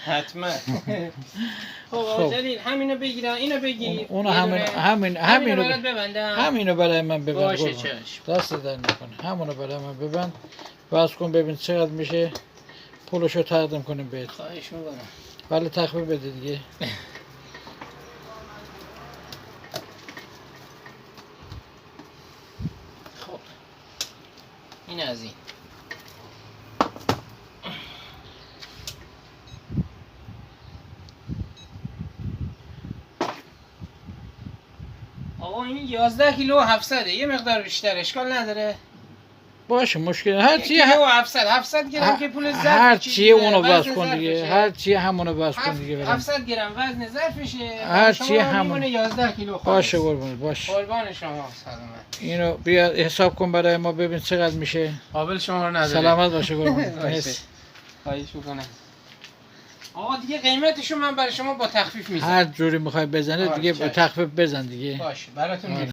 حتما. خب آقا جلیل همینو بگیرم، اینو بگیر. اونو همینو برات ببندم. همینو برای من ببند. باشه قربان. چشم. دست در نکنه. همونو برای من ببند. باز کن ببین چقدر میشه. پولشو تقدیم کنیم بهت. خواهش میکنم. ولی تخفیف بده دیگه. خب این از این. آقا این 11 کیلو و 700 یه مقدار بیشتر اشکال نداره. باشه مشکل هر چی کیلو و 700 گرم که پول ظرف هر چی اونو وزن بس کن دیگه. ظرفشه. هر چی همونو بس کن دیگه. 700 گرم وزن ظرفشه. هر شما چی همون. میمونه 11 کیلو خالص. باشه قربون باشه. قربان شما سلامت. اینو بیا حساب کن برای ما ببین چقدر میشه. قابل شما رو نداره. سلامت باشه قربون. باشه. مرسی. خواهش میکنم. آقا دیگه قیمتشو من برای شما با تخفیف میذارم. هر جوری میخوای بزنه دیگه چشم. تخفیف بزن دیگه. باشه براتون